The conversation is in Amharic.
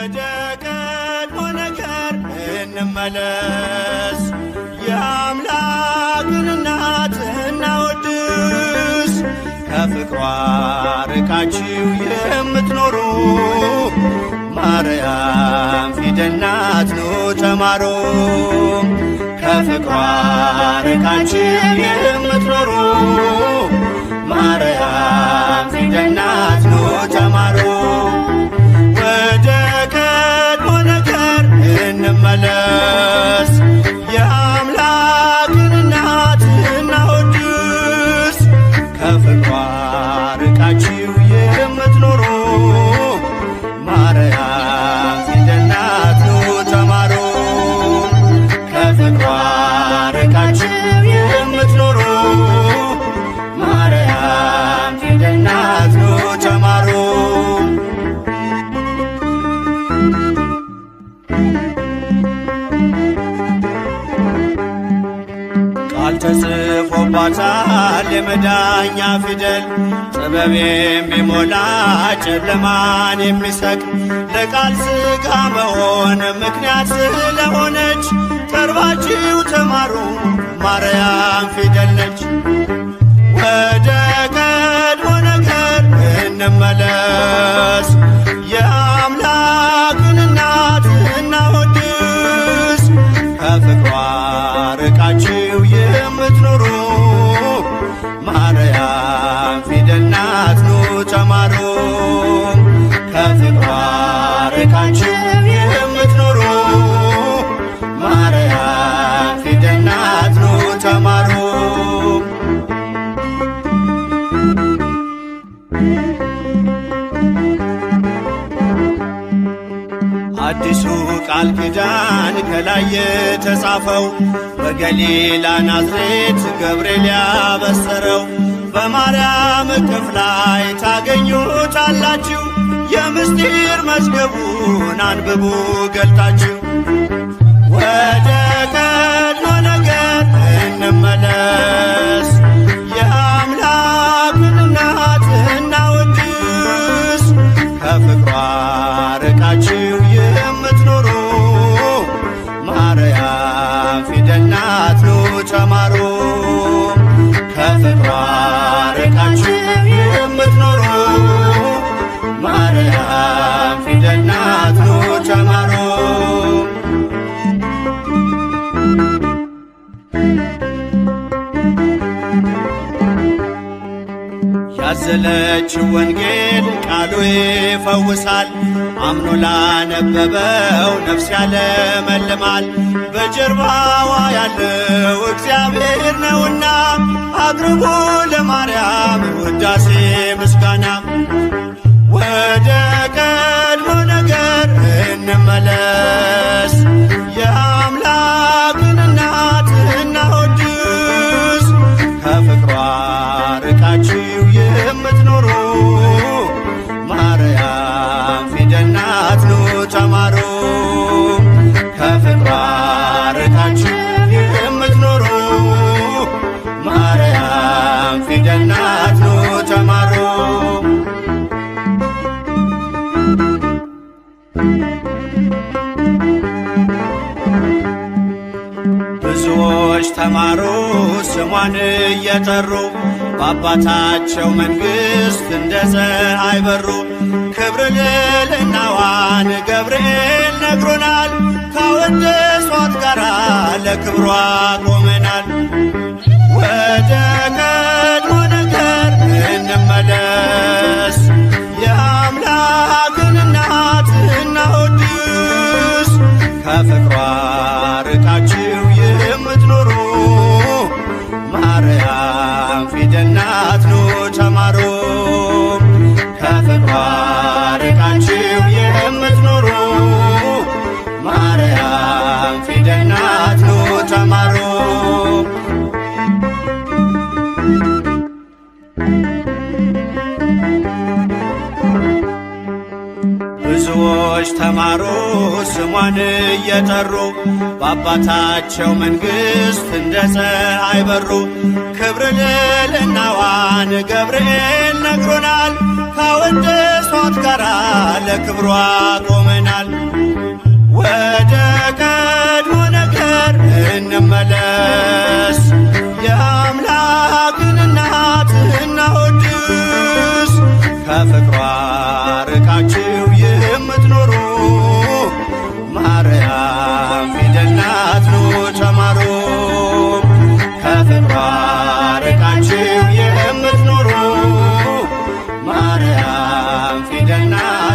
ወደ ቀድሞ ነገር እንመለስ፣ የአምላክን እናት እናወድስ። ከፍቅሯ ርቃችሁ የምትኖሩ ማርያም ፊደል ናት ኑ ተማሩ። ከፍቅሯ ርቃችሁ የምትኖሩ ማርያም ፊደል ናት ኑ ተማሩ። ወደ ቀድሞ ነገር እንመለስ፣ የአምላክን እናት እናወድስ። ከፍቅሯ ርቃችሁ የምትኖሩ ማርያም ፊደል ናት ኑ ተማሩ። ከፍቅሯ ርቃችሁ የምትኖሩ ማርያም ፊደል ናት ኑ ተማሩ። ቃል ተጽፎባታል የመዳኛ ፊደል፣ ጥበብ የሚሞላ ጨለማን የሚሰቅ ለቃል ሥጋ መሆን ምክንያት ስለሆነች ቀርባችሁ ተማሩ ማርያም ፊደል ነች። ወደ ቀድሞ ነገር እንመለስ፣ የአምላክን እናት እናወድስ። ከፍቅሯ ርቃችሁ የምትኖሩ ማርያም ፊደል ናት ኑ ተማሩ። ከፍቅሯ ርቃችሁ የምትኖሩ ማርያም ፊደል ናት ኑ ተማሩ። አዲሱ ቃል ኪዳን ከላይ የተጻፈው በገሊላ ናዝሬት ገብርኤል ያበሰረው በማርያም እቅፍ ላይ ታገኙታላችሁ። የምስጢር መዝገቡን አንብቡ ገልጣችሁ። ወደ ቀድሞ ነገር እንመለስ፣ የአምላክን እናት እናወድስ። ከፍቅሯ ርቃችሁ የምትኖሩ ማርያም ፊደል ናት ኑ ተማሩ። ከፍቅሯ ርቃችሁ የምትኖሩ ማርያም ፊደል ናት ኑ ተማሩ። ያዘለችው ወንጌል ቃሉ ይፈውሳል፣ አምኖ ላነበበው ነፍስ ያለመልማል። በጀርባዋ ያለው እግዚአብሔር ነውና አቅርቡ ለማርያም ውዳሴ ምስጋና። ወደ ቀድሞ ነገር እንመለስ፣ የአምላክን እናት እናወድስ። ከፍቅሯ ርቃችሁ የምትኖሩ ማርያም ፊደል ናት ኑ ተማሩ። ከፍቅሯ ርቃችሁ የምትኖሩ ማርያም ፊደል ናት ኑ ተማሩ። ብዙዎች ተማሩ ስሟን እየጠሩ በአባታቸው መንግሥት እንደ ፀሐይ በሩ። ክብር ልዕልናዋን ገብርኤል ነግሮናል፣ ካወደሷት ጋራ ለክብሯ ቆመናል። ወደ ቀድሞ ነገር እንመለስ፣ የአምላክን እናት እናወድስ። ከፍቅሯ ርቃችሁ የምትኖሩ ማርያም ፊደል ናት ኑ ተማሩ። ከፍቅሯ ርቃችሁ የምትኖሩ ማርያም ፊደል ናት ኑ ተማሩ። ብዙዎች ተማሩ ስሟን እየጠሩ በአባታቸው መንግሥት እንደ ፀሐይ በሩ። ክብር ልዕልናዋን ገብርኤል ነግሮናል፣ ካወደሷት ከአባት ጋር ለክብሯ ቆመናል። ወደ ቀድሞ ነገር እንመለስ፣ የአምላክን እናት እናወድስ። ከፍቅሯ ርቃችሁ የምትኖሩ ማርያም ፊደል ናት ኑ ተማሩ። ከፍቅሯ ርቃችሁ የምትኖሩ ማርያም ፊደል ናት